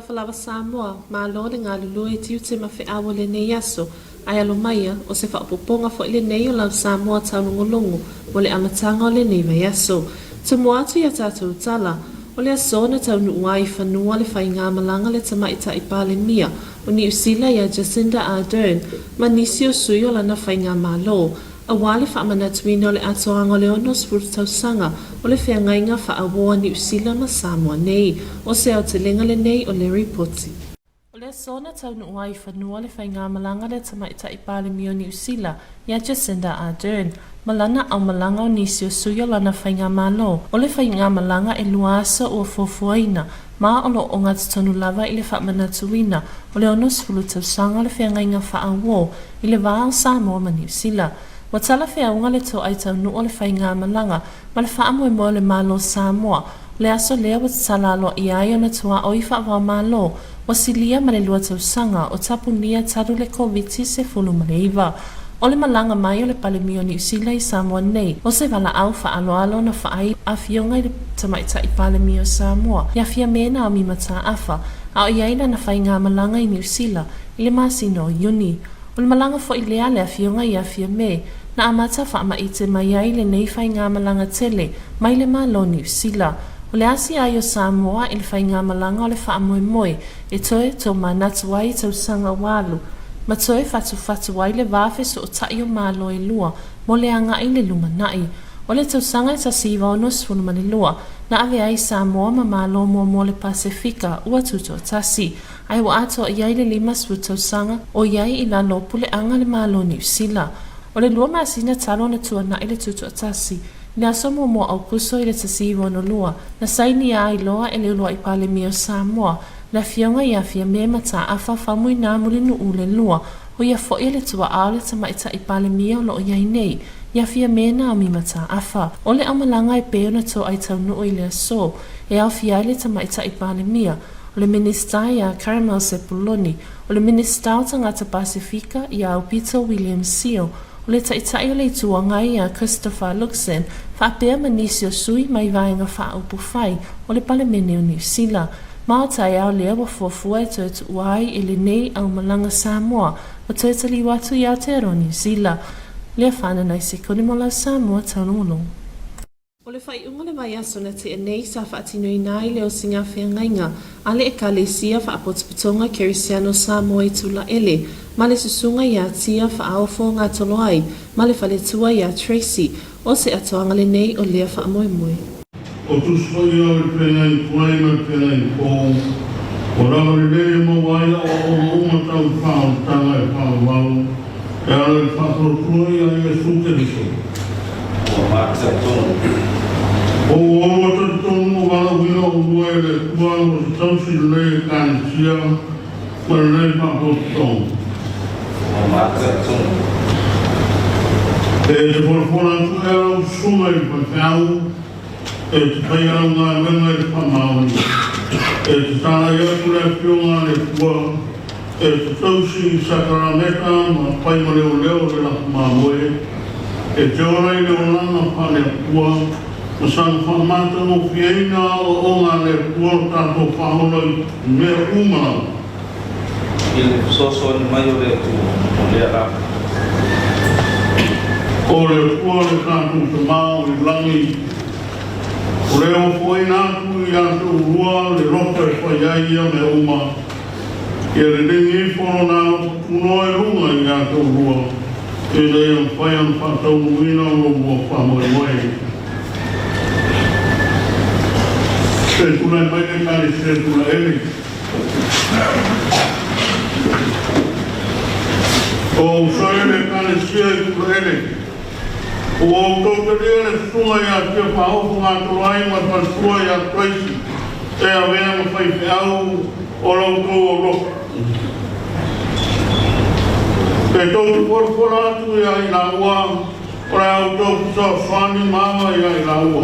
falava Samoa, ma lole ngā lulu e tiu te mawhi awa le nei aso, ai alo maia o se whaapoponga fo le nei o lau Samoa taunongolongo mo le amatanga o le nei vai aso. Te moatu ia tātou tala, o le asona taunu ua I whanua le whai ngā malanga le tamaita I pāle mia, o ni usila ia Jacinda Ardern, ma nisi o sui o lana whai ngā malo. A wale whaamana tuina o le atoanga o le ono spuru tausanga o le whiangainga whaawoa ni usila ma Samoa nei, o se au te lenga le nei o le ripoti. O le sona taunu ua I whanua le whai ngā malanga le tamaita I pāle mio ni usila, ia Jacinda Ardern, malana au malanga o nisi o sui o lana whai ngā malo, o le whai ngā malanga e luasa o fofuaina, ma o lo o ngā tonu lava I le whaamana tuina o le ono spuru tausanga le whiangainga whaawoa I le vāo Samoa ma ni usila. Wa tala whiaunga le tō ai tau nuu o le whai ngā malanga, ma le whaamoe mo le malo Samoa, le aso lea wa tala alo I ai o na tua o I whaawao malo, wa silia ma le lua tausanga o tapunia taru le Komiti se fulu ma le iwa. O le malanga mai o le palemio ni usila I Samoa nei, o se wala au whaaloalo na whaai a whionga I le tamaita I palemio Samoa, ia whia mena o mimata afa, a o iaina na whai ngā malanga I ni usila, I le masino o Iuni. O le malanga fo I lea le a whionga I a whia me, na amata whaama I te mai ai le nei whai ngā malanga tele, mai le malo ni usila. O le asi ai o Samoa I le whai ngā malanga o le whaamoe moe, e toe tō manatu ai tau sanga walu. Ma toe fatu ai le wafe so o tai o malo e lua, mo le anga I le lumanai. O le tau sanga I tasiva o nosfunu ma le lua, na ave ai Samoa ma malo mo le Pasifika, ua tuto tasi. Ai wa ato I ai le limas wu tau sanga, o iai I la lopu le anga le malo ni usila. O le lua masina talo na tuana I le tuto atasi, ni aso mo au kuso I le tasivo no lua, na saini a I loa e le lua I pale mio Samoa, na fionga I a fia me mata afa famui na muli nu ule lua, o ia fo I le tua ao le tamaita I pale mio lo o iai nei, ia fia me na o mi mata afa. O le amalanga e peo na to ai tau nu o I le aso, e au fia le tamaita I pale mia, o le minista ia Caramel Sepuloni, o le minista o tangata Pasifika ia au Peter William Seal, o le taitai o le tuanga ia Christopher Luxon, whaapea manisi o sui mai vaenga whaupu whai o le palemene o New Zealand. Mao tai au lea wa fuafua e toi tu uai I le nei au malanga Samoa, o toi tali watu I Aotearoa New Zealand. Lea whananai se konimola Samoa taunolo. O le whai unga le mai aso na te nei sa whaatino I nai leo singa whiangainga, ale e ka le sia whaapotipitonga Kerisiano Samoa I tula ele, ma le susunga ia tia whaawofo ngā tolo ai, ma le whaletua ia Tracy, o se atoanga le nei o lea whaamoe moe. O tuswa ia o le pengai kuai ma pengai kou, o rama le lea ma waia o umatau whao tanga e whao wau, e ala le whaapotua ia I suke riso. O maksa tonu. O umatau tonu o wala wina o lua e le kua o se tausi le kansia, ma le lea whaapotua. E te porfona tu e au suma I pawhau, e te pai au ngā wenga I pamaoni, e te tāna ia kule pionga le kua, e te tausi I Sakarameka ma pai ma leo leo le laku mamoe, e te ora I leo lana pane kua, ma sang whamata no whieina o ngā le kua tātou whahola I mea umana. Il soso ni mai o le a o le kua le tātou te mao I langi o le o fwoi nātu I atu urua le roka e whai aia me uma I le ringi whono nā tuno e runga I atu urua e le e whai an whatau nuina o mua whamoe moe se tuna mai ne kari se tuna ele o soele kane sia I kurele. O tōtarea le sunga ia tia whaofu ngā toroai ma tansua ia Tracy. E a wea ma whai whiau o lautou o roka. E tōtu porfora atu ia I la ua, o le au tōku sa whani mama ia I la ua.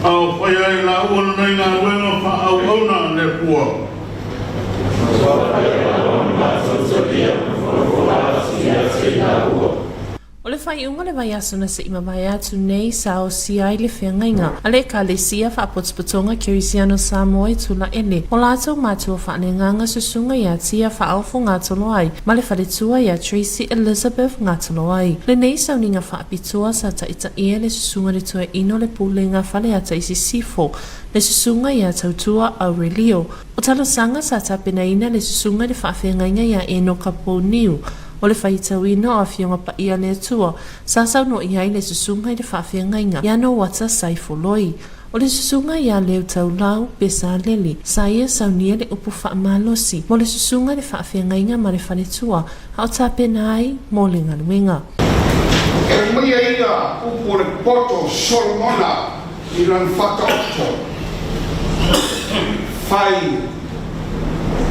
Au whai ai la ua nei ngā wenga whaau auna le pua. O le fai unga le vai aso na se ima vai atu nei sa o si ai le whiangainga. Ale ka le sia wha apotspatonga Congregational Samoa i tula ele. O lātou mātua wha nganga susunga ia tia wha alfo ngātolo ai. Ma le wharetua ia Tracy Elizabeth ngātolo ai. Le nei sauninga wha apitua sa ta ita ia le susunga le tua ino le pulenga whale ata isi sifo. Le susunga ia tautua Aurelio. O talo sanga sa ta penaina le susunga le wha whiangainga ia eno kapo niu. O le whaitawino a whionga pa ia le atua, sasau no iai le susunga i le whawhiangainga, ia no wata saifoloi. O le susunga ia leo tau lau, pesa leli, sa ia saunia le upu whaamalosi, mo le susunga i le whawhiangainga ma le whanetua, hao tāpena ai, mo le ngaluenga. E mia ia upu le poto solmona i lan whakaoto. Whai,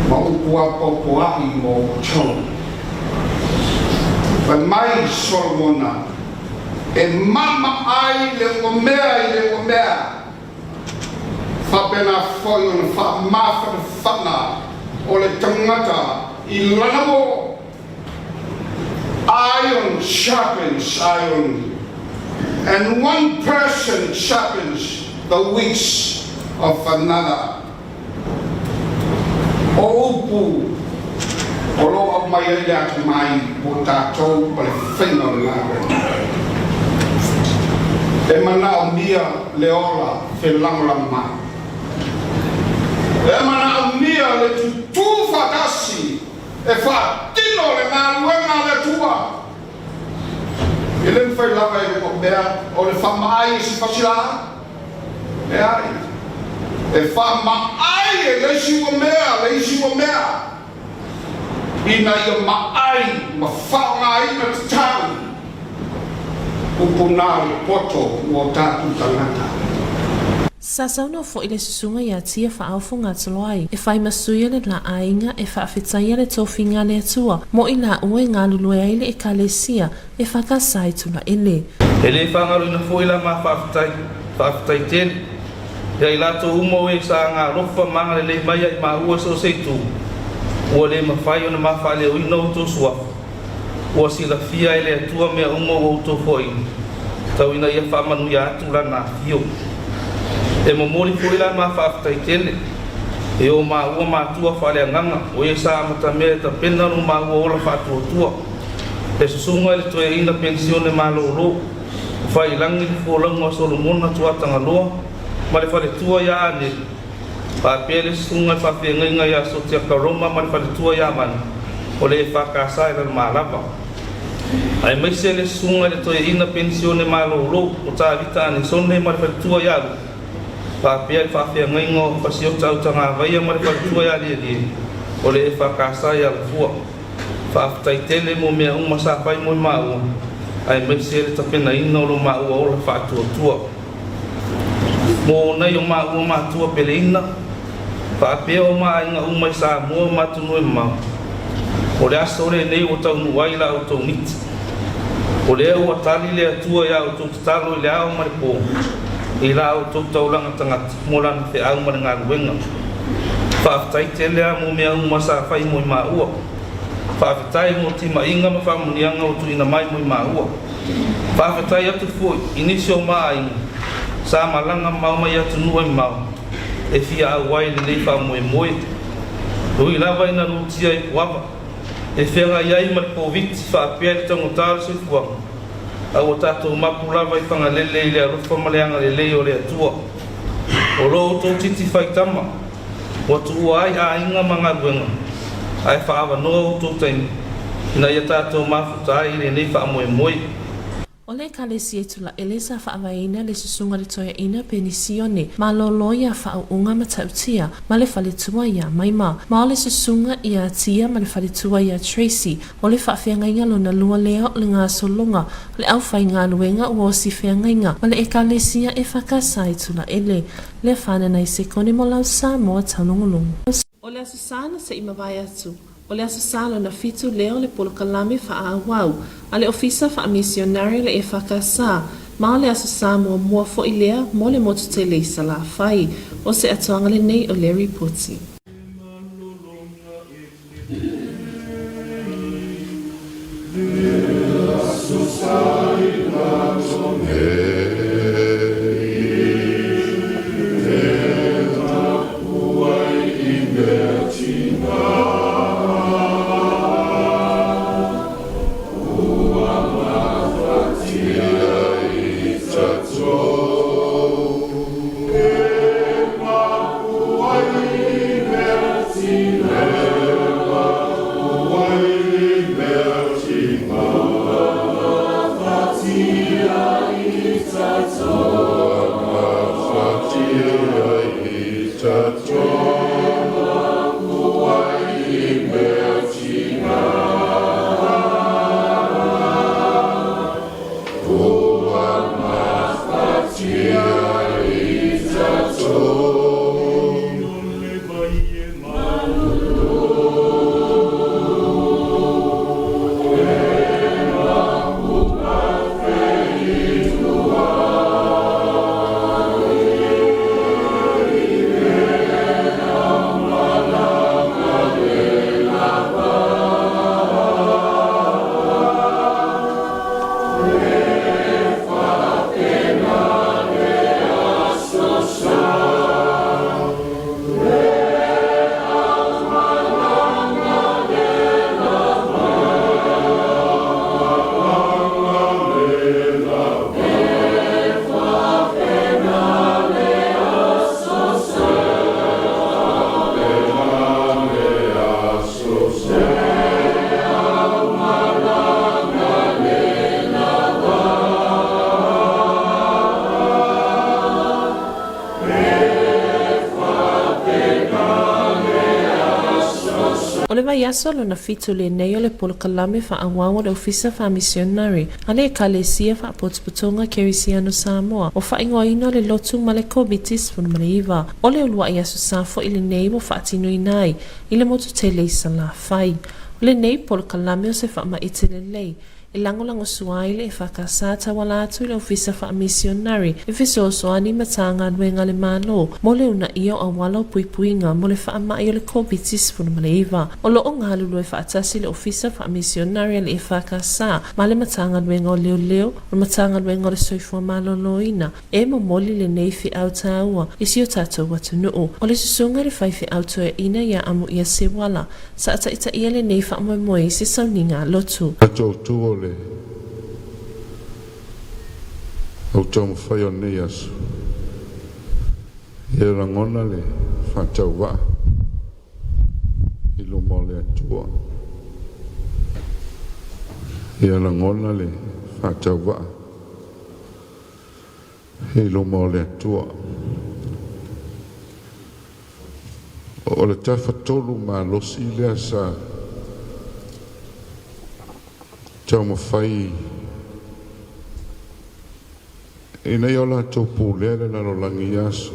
ma upu apopo ahi mo chau. Fa mai solmona e mama ai le omea fa pena foi on fa mafa fana o le tangata I lanamo iron sharpens iron and one person sharpens the wits of another. Opu Olo of my area to my potato, but a finger Emana Mia Leola, Felamlama. Emana Mia le tu fatasi, e fa tino le maluenga le tua. Ele foi lá para ele comer, ou ele fa mai se facila. É aí. E fa mai ele se comer, Ina ia maai, ma whaonga ina te tau. Upuna le poto o tātu tangata. Sasau no fo ile susunga ia tia whaaufu ngātalo ai. E whai masuia le la ainga e whaafetaia le tofinga le atua. Mo I la ue ngā lulue aile e kalesia e whakasai tula ele. Ele whangaru ina fo ila ma whaafetai tēne. Ia I lato umo e sa ngā rofa manga le mai ai ma ua so seitu. Ua le mawhai ona mawha le uina o tō sua. Ua sila fia e le atua mea umo o tō hoi. Tau ina ia whamanu ia atu lana fio. E momori fo ila mawha aftai tele. E o ma ua mātua whale anganga. O e sa amata mea ta pena no ma ua ola whātua tua. E susunga le toe ina pensione ma lo. Whai langi le fo lango a Solomona tuatanga loa. Ma le whale tua ia ane. Papele sunga fa penga ya so tia karoma ma fa tua ya man o le fa casa e ma lava ai mai se le sunga le to ina pensione ma lo o ta vita ni sonne ma fa tua ya papele fa penga ngo fa si o ta tanga vai ma fa tua ya li o le fa casa ya fu fa tai tele mo me un masa pai mo ma o ai mai se le ta pena ina lo ma o fa tua mo na yo ma tua pele ina Papeo ma inga umai Samoa matunu e mau. O le aso le nei o tau nuai la o tau miti. O le ua tali le atua ia o tau tatalo I le au maripo. I la o tau taulanga tangata. Mo lana te au mari ngā luenga. Whaafitai te lea mo mea uma sa whai mo I maa ua. Whaafitai mo ti ma inga ma whamunianga o tu ina mai mo I maa ua. Whaafitai atu fui inisio maa inga. Sa malanga mau mai atu nua I mau. E fia awai le nei wha moe moe. Ui lawa ina nutia I kuawa. E whenga iai mali poviti wha apea le tango tāle sui fuanga. Au o tātou mapu lawa I whanga lele I le arufa maleanga lele o le atua. O loo tō titi whaitama. O tu ua ai a inga manga guenga. Ai wha awa noa o tō taimi. Ina ia tātou mafu tāi le nei wha moe moe. O le kalesi e tula elesa whaawaina le susunga le toia ina penisione ma lolo ia whaunga ma tautia ma le whaletua ia maima ma o le susunga ia tia ma le whaletua ia Tracy o le whaawhiangainga lona lua leo le ngā solonga le au whai ngā luenga o si whiangainga ma le e kalesia e whakasai tula ele le whananai se kone mo lau Samoa Taulogologo. O le asusana se imawai atu. O le asusalo na fitu leo le polokalami whaawau, a le ofisa Missionary le EFKS ma le asusa mua fo I lea mo le motu te leisa la whai, o se atuanga le nei o le ripoti. Asusalo mai aso lona fitu le nei o le polokalame whaawawa le Komiti Faamisionare a le ekalesia whaapotuputonga Kerisiano Samoa o whaingoina le lotu ma le Komiti Faamisionare o le ulua i aso safo i le nei mo whaatino i nai i le motu te leisa la whai. O le nei polokalame o se whaamaite le lei e langolango suaile e whakasata wala atu i le Komiti Faamisionare e fisosoani matanga nuenga le malo mo le una iyo a wala puipuinga mo le whaamai o le Komiti Faamisionare o lo o ngalu e whaatasi le Komiti Faamisionare le e whakasa ma le matanga nuenga o leo leo o matanga nuenga o le soifua malo loina e mo moli le nei fi au taua i si o tatou watu nuu o le susunga le whaifi auto e ina ia amu ia se wala sa ata ita ia le nei whaamoemoe se sauninga lotu. Au tau mawhai o nei asu. E rangona le whātau wā. I lo mo le atua. E rangona le whātau wā. I lo mo le atua. O le tai whatolu mā losi lea sa tau mawhai e nei o lātou pūlea na lo langi aso.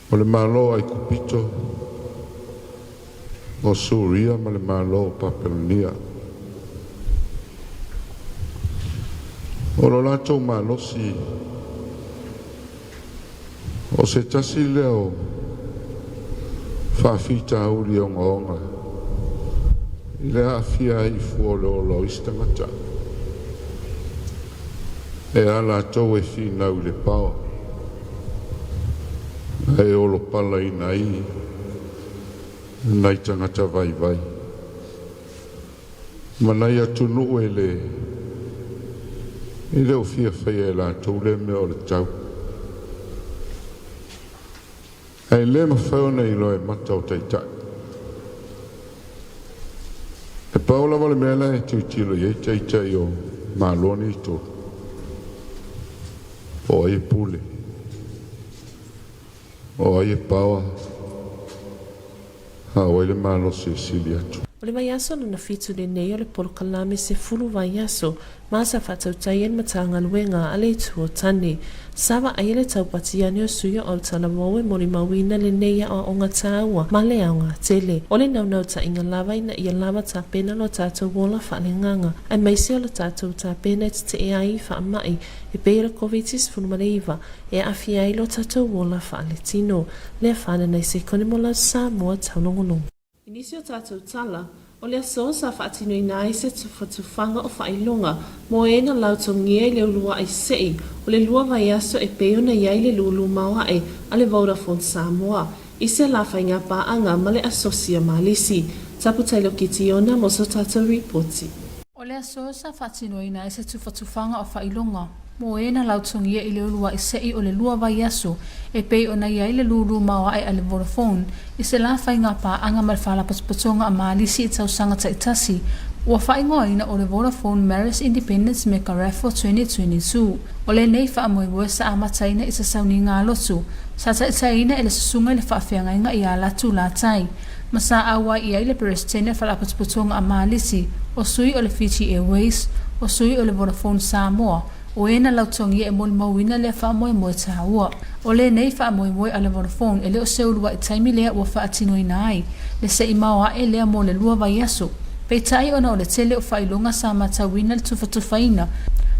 O le mālo ai kupito o Suria ma le mālo o Papelonia. O lo lātou mālosi o se tasi leo whawhita auri o ngonga. I le awhia i fuole o lo istangata. E ala tau e whinau le pao. E olo pala i nai. Nai tangata vai vai. Manai atunu e le. I le o fia whai e la tau le me o le tau. E le mawhaona i loe matau taitai. E paula wale mele e tuitilo i taitai o maloni i tō. O ai pule. O ai paua. Ha o ele malo se sili atu. O le mai aso na fitu le nei o le polokalame se fulu vai aso ma sa whatautai en matanga luenga a le tuo tane. Sawa ai le taupatiani o suyo o tala wawe mori mawina le nei a onga tāua ma le aunga tele. O le naunau ta inga lava ina ia lava ta pena lo tātou wola whaalenganga. Ai maisi o le tātou ta pena te e ai wha mai e peira Komiti Faamisionare e awhi ai lo tātou wola whaaletino. Le whana nei se konimola Samoa Taulogologo. Inisi o tātou tala, o lea so sa whaatino i nai se tufanga o whailonga, mo e na lautongia i le ulua ai sei, o le lua vai aso e peo na iai le lulu maua e a le Vodafone Samoa. I se la whainga paanga ma le asosia malisi. Tapu tailo kiti ona mo so tātou reporti. O lea so sa whaatino i nai se tufanga o whailonga, mo e na lautongia i le ulua i sei o le lua vai aso e pei o na iai le lulu maua e a le Vodafone i se la whainga pa anga mal whala paspatonga a malisi i tausanga taitasi ua whaingoina o le Vodafone Marriage Independence Meka Raffle 2022 o le nei whaamoemoe sa amataina i sa sauni ngā lotu sa taitaina e le susunga i le whaawhiangainga i a latu la tai ma sa awa i ai le peresitene whala paspatonga a malisi o sui o le Fiji Airways o sui o le Vodafone Samoa o ena lautongia e mol mawina le whaamoemoe tāua. O le nei whaamoemoe a le Vodafone e le o seulua i taimi lea ua whaatino i nai, le se i maua e lea mo le lua vai aso. Pei tai ona o le tele o whailonga sa matawina le tufatufaina,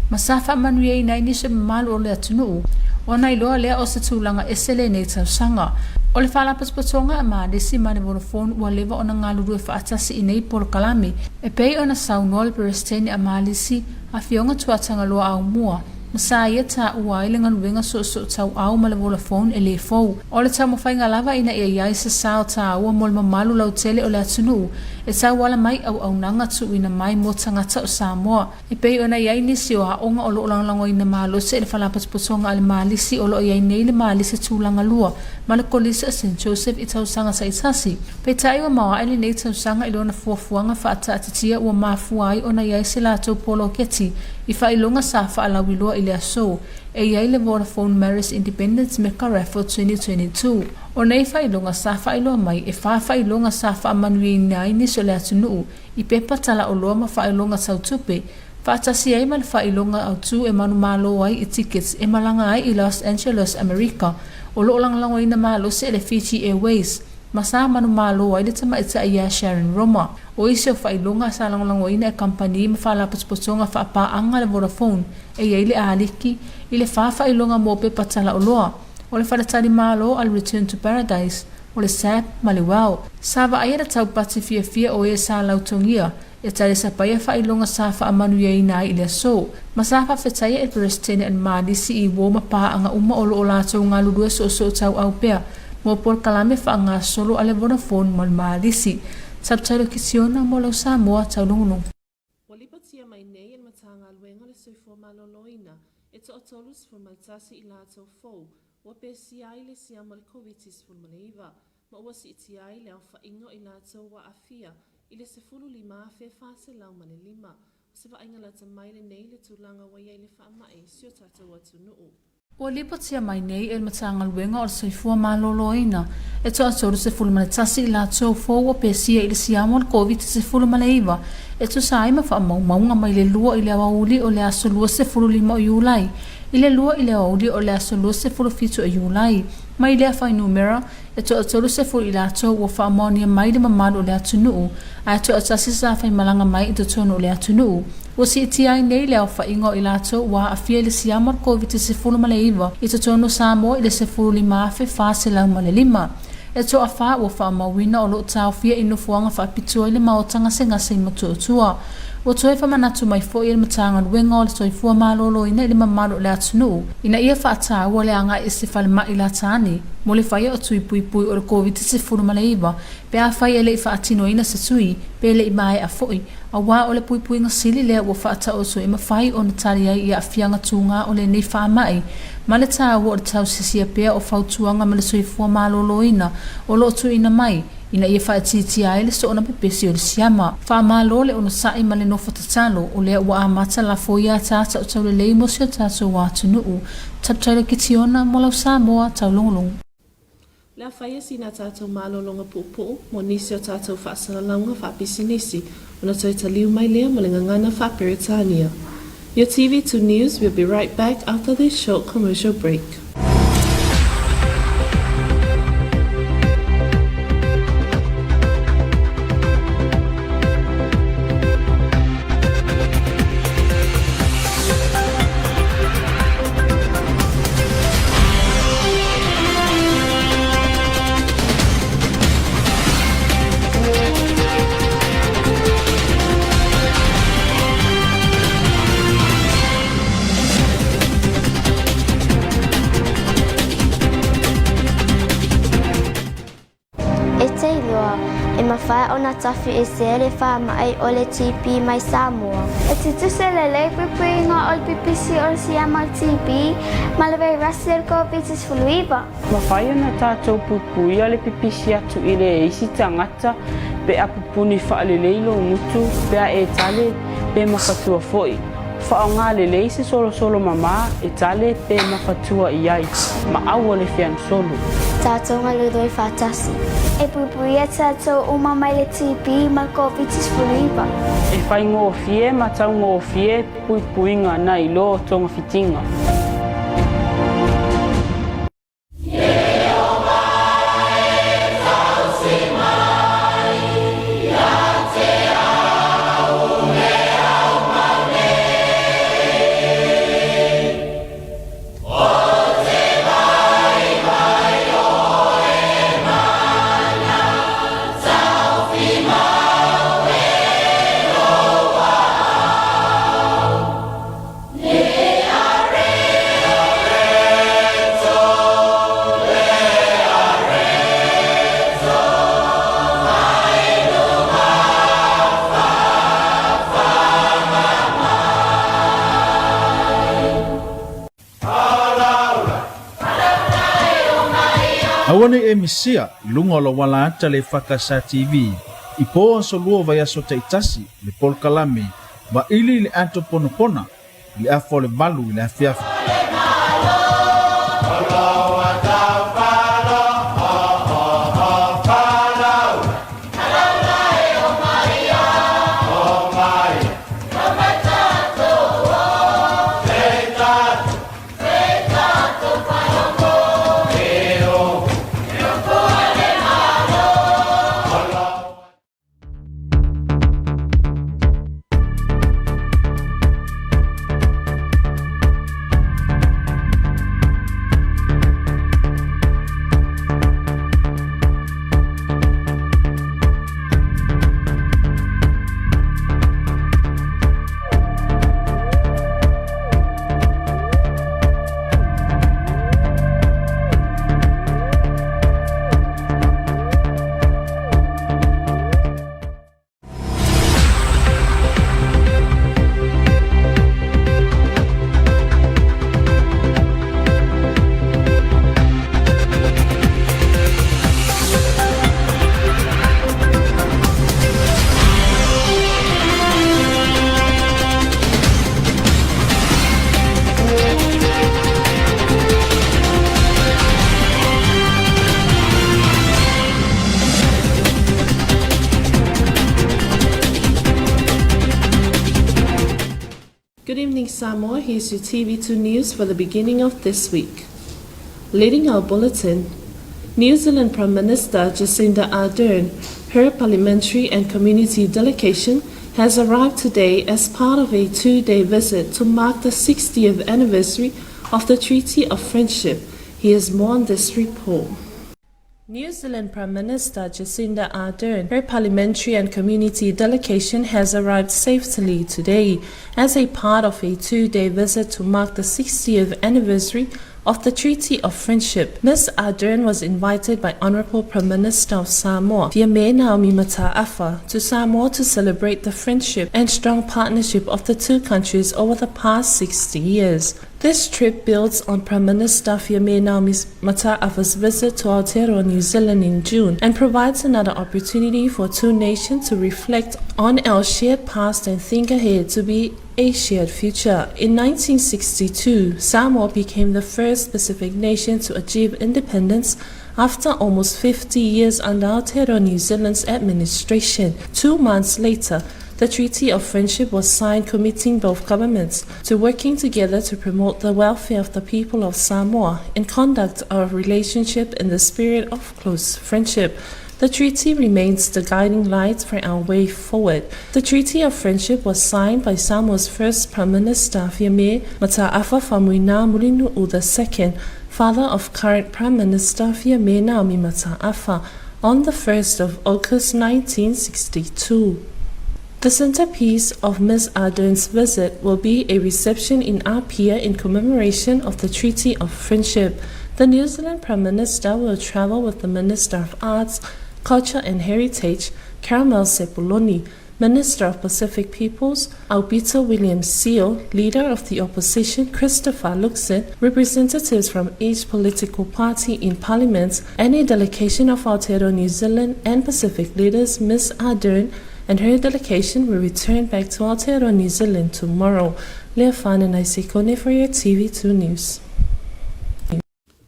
ma sa whaamanuia i nai nise mamalu o le atunuu, o nai loa lea o se tūlanga e se le nei tausanga. O le whalapaspatonga a maadesi ma le Vodafone ua lewa ona ngā luru e whaatasi i nei polokalame, e pei ona saunoa le peresitene a malisi a fionga tuatanga loa au mua, ma sa ia ta ua ile nganuenga so tau au ma le Vodafone e le fau. O le tau mawhainga lava ina ia iai se sao ta ua mol mamalu lau tele o le atunu, e tau wala mai au nanga tu ina mai mo tangata o Samoa. E pei ona iai nisi o haonga o lo langlango ina malose e le whalapaspatonga ale malisi o lo iai nei le malisi tūlanga lua, ma le kolisa a St. Joseph i tausanga sa itasi. Pei tai ua mawa ele nei tausanga ilo na fuafuanga whaata atitia ua mafuai ona iai se lato polo keti, i whailonga sa whaalawiloa i le aso e iai le Vodafone Maris Independence Meka Raffle 2022. O nei whailonga sa whailoa mai e whailonga sa whaamanui nai ni so le atunuu i pepa tala o loa ma whailonga sautupe. Whaatasi ai ma le whailonga au tu e manu malo ai i tickets e malanga ai i Los Angeles, America. O loo lang lango ina malo se le Fiji Airways. Masa manu malo ai le tama ita ia Sharon Roma. O isi o whailonga sa lango ina e kampani ma whaalapatspotonga whaapaanga le Vodafone e iai le aliki i le whailonga mo pepa tala o loa. O le whalatari malo al Return to Paradise. O le SAP ma le wao. Sava ai da tau pati fia o e sa lautongia. E tale sa paia whailonga sa whaamanu iai nai i le aso. Masa whawhetaya e Presidente and Malisi i woma paanga uma o loo lātou ngā lulua so tau au pea. Mo por kalame whaanga solo ale Vodafone mal Malisi. Subtitle kisiona mo lau Samoa Taulogologo. Walipatia mai nei en matanga luenga le soifua maloloina. E to atolus for maltasi i lātou fou. Wa pe siai le siama le Komitis Faamisionare. Ma ua si iti ai le au whaingo i lātou wa afia. I le sefulu lima fe fase lau mane lima. Se whainga la tamai le nei le tūlanga waia i le whaamai sio tātou atu nuu. Ua lipatia mai nei e matanga luenga o le soifua maloloina. E to atolu sefulu mane tasi i lātou fou wa pe sia i le siama le Komitis Faamisionare. E to sai ma whaamaunga mai le lua i le awauli o le aso lua sefulu lima o iulai. I le lua i le awauli o le aso lua sefulu fitu o iulai. Mai le whai numera, e to atolu sefulu i lātou wa whaamonia mai le mamadu o le atu nuu. A to atasi sa whai malanga mai i to tono o le atu nuu. Wa si iti ai nei le au whaingo i lātou wa a fia le siama Komitis Faamisionare i to tono Samoa i le sefulu lima fe fase lau male lima. E to a wha wa whaamawina o lo tau fia i nufuanga whaapitua i le maotanga se ngase i matuatua. Wa toi whamanatu mai fo i le matanga luenga o le soifua malolo ina i le mamado le atunu. Ina ia whaatau o le anga i se whalema i la tani. Mo le whaia o tui pui o le Komitis Faamisionare. Pe a whai e le i whaatino ina se tui. Pe le i mai a foi. A wā o le pui ngasili lea wa whaata o so i mawhai o na tari ai i a whianga tūnga o le nei whaamai. Ma le tāua o le tau sisia pea o whautuanga ma le soifua malolo ina o lo tu ina mai. Ina ia whaatiti ai le so ona pepesi o le siama. Whaamalo le ono sai ma le no whatatalo o lea ua amata la foia tata o tau le leimo sio tata o atu nuu. Taptaila kitiona mo lau Samoa Taulogologo. Le awhaia si nā tātou malolonga pupu, mo nisi o tātou whaasalaunga whaapisinisi, o na toi taliu mai lea mo le ngangana whaaperitania. Your TV2 News will be right back after this short commercial break. Ona tafi e se le whaamai o le TP mai Samoa. E te tuse le le pipuinga o le pipisi o le siama TP, ma le vei rasi el Komitis Faamisionare. Ma whai ona tātou pupui o le pipisi atu i le eisi tangata, pe a pupuni whaaleleilo ngutu, pe a e tale, pe mawhatua foi. Whaonga le leisi solo mama, e tale pe mawhatua iai, ma au o le whian solo. Tātou ngaludoi whātasi. E pupui e tātou uma mai le TP ma Komitis Faamisionare. E whai ngō fie, ma tau ngō fie, puipuinga na i lo tonga fitinga. Awane e misia lunga lo wala ata le EFKS TV. Ipo so lua vai aso te itasi le polkalame ba ili le anto ponopona le afo le malu le afiafi. Good evening, Samoa. Here's your TV2 news for the beginning of this week. Leading our bulletin, New Zealand Prime Minister Jacinda Ardern, her parliamentary and community delegation, has arrived today as part of a 2-day visit to mark the 60th anniversary of the Treaty of Friendship. Here's more on this report. New Zealand Prime Minister Jacinda Ardern, her parliamentary and community delegation has arrived safely today as a part of a 2-day visit to mark the 60th anniversary of the Treaty of Friendship. Ms. Ardern was invited by Honourable Prime Minister of Samoa, Fiame Naomi Mataafa, to Samoa to celebrate the friendship and strong partnership of the two countries over the past 60 years. This trip builds on Prime Minister Fiame Naomi Mataafa's visit to Aotearoa, New Zealand in June and provides another opportunity for two nations to reflect on our shared past and think ahead to be a shared future. In 1962, Samoa became the first Pacific nation to achieve independence after almost 50 years under Aotearoa, New Zealand's administration. 2 months later, the Treaty of Friendship was signed, committing both governments to working together to promote the welfare of the people of Samoa and conduct our relationship in the spirit of close friendship. The treaty remains the guiding light for our way forward. The Treaty of Friendship was signed by Samoa's first Prime Minister, Fiame Mataafa Faumuina Mulinu'u II, father of current Prime Minister Fiame Naomi Mataafa, on the 1st of August 1962. The centerpiece of Ms. Ardern's visit will be a reception in Apia in commemoration of the Treaty of Friendship. The New Zealand Prime Minister will travel with the Minister of Arts, Culture and Heritage, Caramel Sepuloni, Minister of Pacific Peoples, Albito William Seal, Leader of the Opposition Christopher Luxon, representatives from each political party in Parliament, and a delegation of Aotearoa, New Zealand and Pacific leaders. Ms. Ardern and her delegation will return back to Aotearoa, New Zealand tomorrow. Leafan and Isikone for your TV2 News.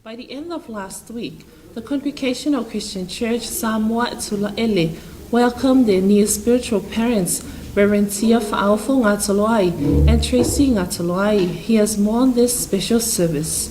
By the end of last week, the Congregational Christian Church Samoa Taulogologo welcomed their new spiritual parents, Reverend Tia Fa'aofo Ngatoloai and Tracy Ngatoloai. Here's more on this special service.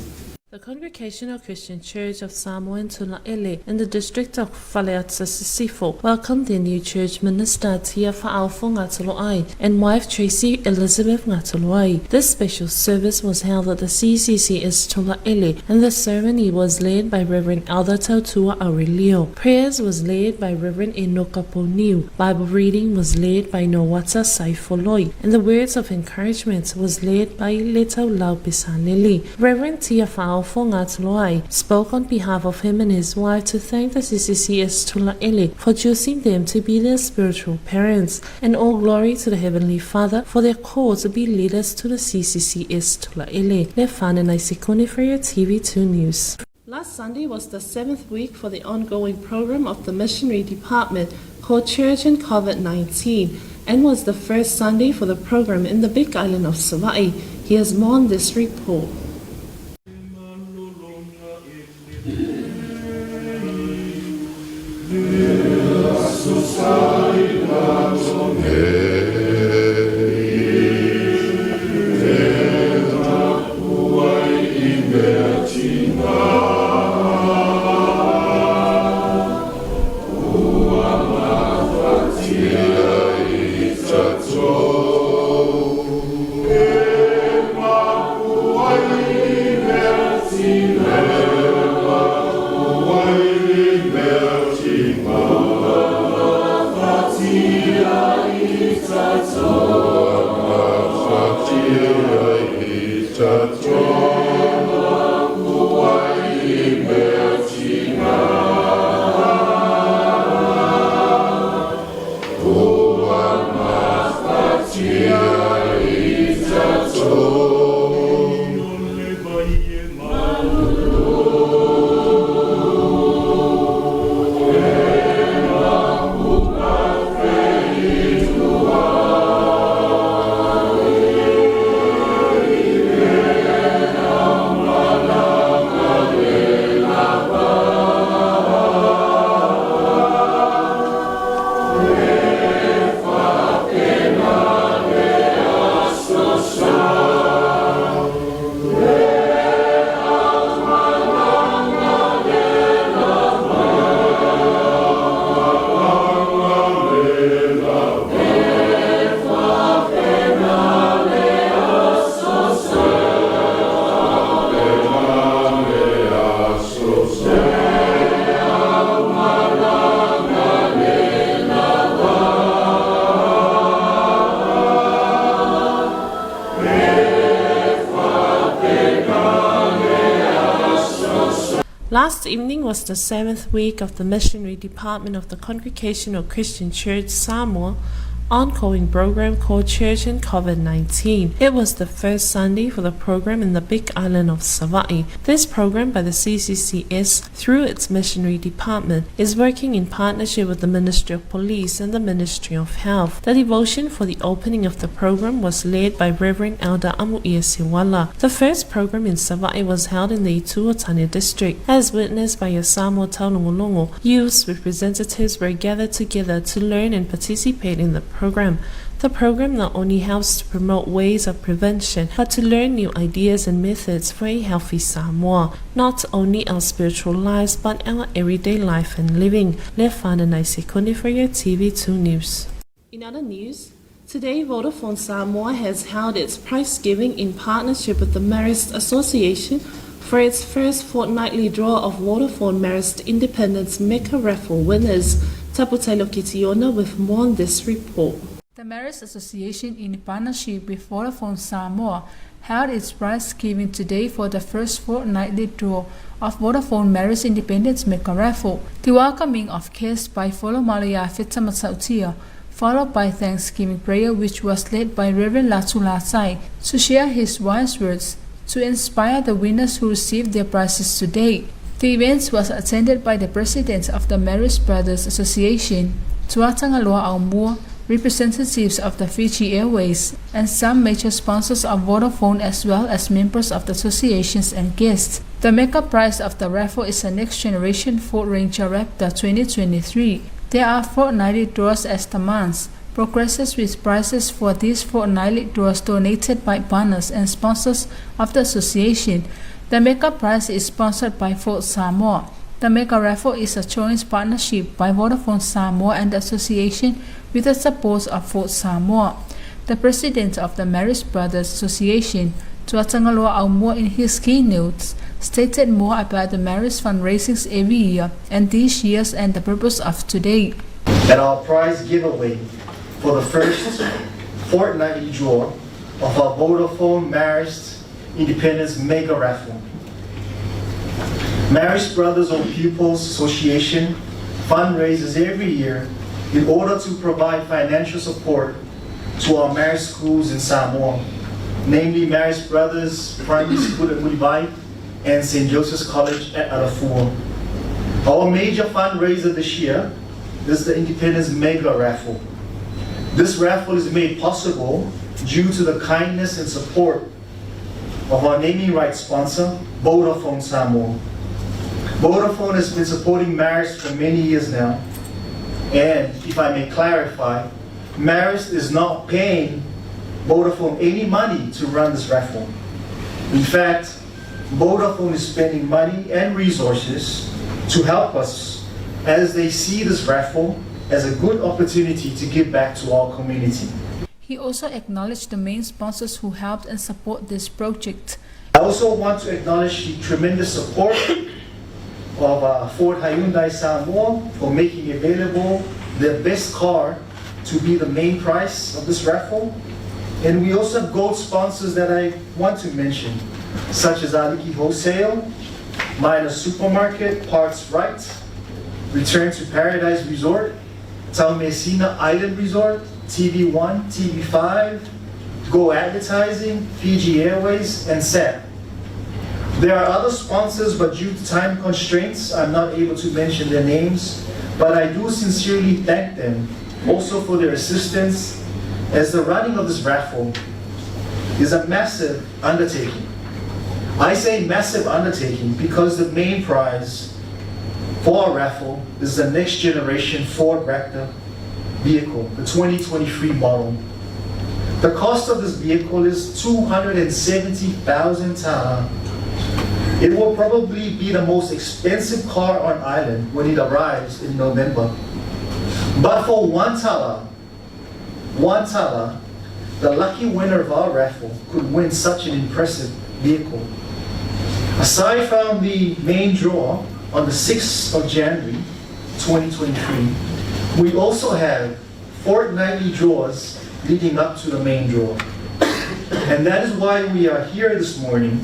The Congregational Christian Church of Samoa in Taulogologo in the district of Faleaʻatosifo welcomed their new church minister Tia Fa'aofo Ngatoloai and wife Tracy Elizabeth Ngatoloai. This special service was held at the CCCS Taulogologo and the ceremony was led by Reverend Elder Tautua Aurelio. Prayers was led by Reverend Enoka Poniu. Bible reading was led by Nowata Saifoloi and the words of encouragement was led by Letau Lau Pisaneli. Reverend Tia Fa'aofo Ngatoloai spoke on behalf of him and his wife to thank the CCCS Taulogologo for choosing them to be their spiritual parents, and all glory to the Heavenly Father for their call to be leaders to the CCCS Taulogologo. Lefan and Isikone for your TV2 News. Last Sunday was the 7th week for the ongoing program of the Missionary Department called Church and COVID-19. and was the first Sunday for the program in the Big Island of Samoa. Here's more on this report. Last evening was the 7th week of the Missionary Department of the Congregational Christian Church Samoa ongoing program called Church and COVID-19. It was the first Sunday for the program in the Big Island of Samoa. This program by the CCCS, through its missionary department, is working in partnership with the Ministry of Police and the Ministry of Health. The devotion for the opening of the program was led by Reverend Elder Amuia Siwala. The first program in Samoa was held in the Ituatania district. As witnessed by a Samoa Taulogologo, youth representatives were gathered together to learn and participate in the program. The program not only helps to promote ways of prevention, but to learn new ideas and methods for a healthy Samoa, not only our spiritual lives, but our everyday life and living. Lefana Naisekone for your TV2 News. In other news, today Vodafone Samoa has held its prize giving in partnership with the Marist Association for its first fortnightly draw of Vodafone Marist Independence Mega Raffle winners. Taputelo Kitiona with more on this report. The Marist Association, in partnership with Vodafone Samoa, held its prize giving today for the first fortnightly draw of Vodafone Marist Independence Mega Raffle. The welcoming of guests by Folomalia Fitamasautia, followed by Thanksgiving prayer, which was led by Reverend Latulasai to share his wise words to inspire the winners who received their prizes today. The event was attended by the president of the Marist Brothers Association, Tuatangaloa Aumua, representatives of the Fiji Airways, and some major sponsors of Vodafone, as well as members of the associations and guests. The mega prize of the raffle is a Next Generation Ford Ranger Raptor 2023. There are fortnightly draws as the months progresses, with prizes for these fortnightly draws donated by partners and sponsors of the association. The Mega Prize is sponsored by Ford Samoa. The Mega Raffle is a joint partnership by Vodafone Samoa and the association with the support of Ford Samoa. The president of the Marist Brothers Association, Tuatangaloa Aumua, in his keynotes, stated more about the Marist fundraisings every year and this year's and the purpose of today. At our prize giveaway for the first fortnightly draw of our Vodafone Marist Independence Mega Raffle, Marist Brothers or Pupils Association fundraises every year in order to provide financial support to our Marist schools in Samoa, namely Marist Brothers Primary School at Mulibai and St. Joseph's College at Alafua. Our major fundraiser this year is the Independence Mega Raffle. This raffle is made possible due to the kindness and support of our naming rights sponsor, Vodafone Samoa. Vodafone has been supporting Marist for many years now, and if I may clarify, Marist is not paying Vodafone any money to run this raffle. In fact, Vodafone is spending money and resources to help us as they see this raffle as a good opportunity to give back to our community. He also acknowledged the main sponsors who helped and support this project. I also want to acknowledge the tremendous support of Ford Hyundai Samoa for making available their best car to be the main prize of this raffle. And we also have gold sponsors that I want to mention, such as Aliki Wholesale, Minor Supermarket, Parts Right, Return to Paradise Resort, Taumesina Island Resort, TV1, TV5, Go Advertising, Fiji Airways, and SAP. There are other sponsors, but due to time constraints, I'm not able to mention their names, but I do sincerely thank them also for their assistance, as the running of this raffle is a massive undertaking. I say massive undertaking because the main prize for our raffle is the next generation Ford Raptor vehicle, the 2023 model. The cost of this vehicle is 270,000 tala. It will probably be the most expensive car on island when it arrives in November. But for one tala, the lucky winner of our raffle could win such an impressive vehicle. Aside from the main draw on the 6th of January 2023, we also have fortnightly draws leading up to the main draw. And that is why we are here this morning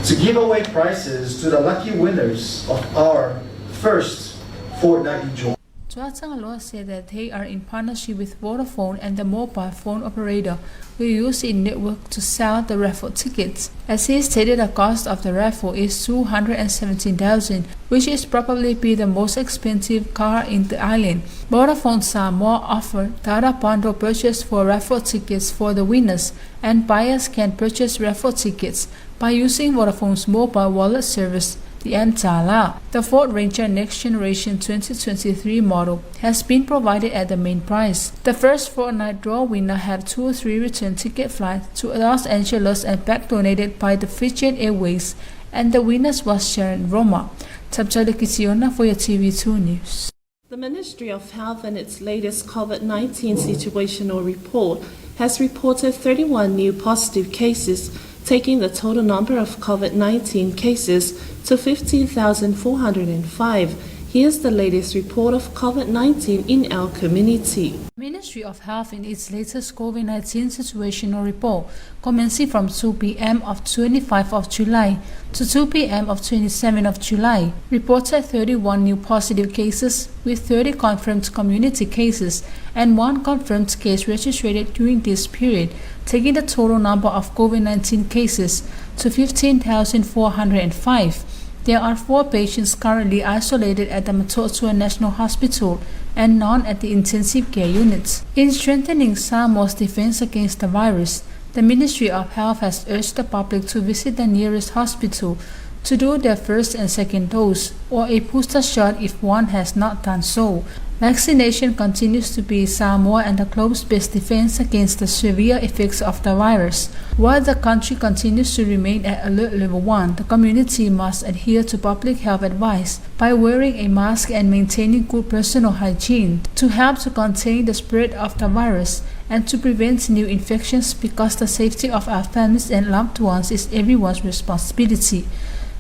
to give away prizes to the lucky winners of our first fortnightly draw. Tuatangaloa said that they are in partnership with Vodafone and the mobile phone operator who use the network to sell the raffle tickets. As he stated, the cost of the raffle is 217,000, which is probably be the most expensive car in the island. Vodafone Samoa offered data bundle purchase for raffle tickets for the winners, and buyers can purchase raffle tickets by using Vodafone's mobile wallet service, the Mtala. The Ford Ranger Next Generation 2023 model has been provided at the main price. The first fortnight draw winner had 2 or 3 return ticket flights to Los Angeles and back donated by the Fiji Airways, and the winners was Sharon Roma. Tabjali Kisiona for your TV2 News. The Ministry of Health in its latest COVID-19 situational report has reported 31 new positive cases, taking the total number of COVID-19 cases to 15,405. Here's the latest report of COVID-19 in our community. Ministry of Health in its latest COVID-19 situational report, commencing from 2 p.m. of 25 of July to 2 p.m. of 27 of July, reported 31 new positive cases with 30 confirmed community cases and 1 confirmed case registered during this period, taking the total number of COVID-19 cases to 15,405. There are 4 patients currently isolated at the Matotua National Hospital and none at the intensive care units. In strengthening Samoa's defense against the virus, the Ministry of Health has urged the public to visit the nearest hospital to do their first and second dose or a booster shot if one has not done so. Vaccination continues to be Samoa and the globe's best defense against the severe effects of the virus. While the country continues to remain at alert level 1, the community must adhere to public health advice by wearing a mask and maintaining good personal hygiene to help to contain the spread of the virus and to prevent new infections, because the safety of our families and loved ones is everyone's responsibility.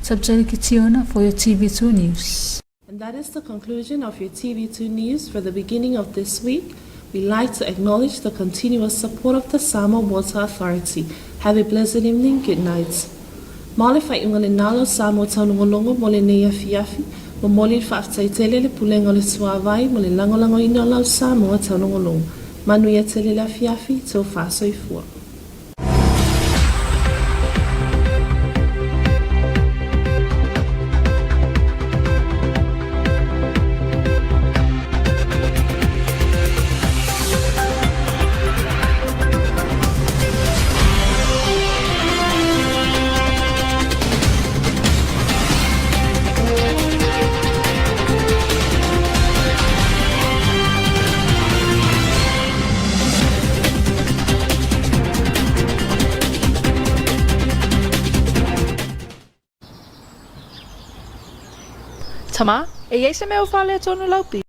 Subjali Kitiona for your TV2 News. And that is the conclusion of your TV2 News for the beginning of this week. We'd like to acknowledge the continuous support of the Samoa Water Authority. Have a blessed evening. Good night. Male fai unga nalo Samoa Taulogologo mole nei afiafi, mo mole whaaftaitele le pulenga le suavai mole langolango ina lau Samoa Taulogologo. Manuia tele le afiafi tō whaasoifua. Tama, e iei se mea whale tonu laupi.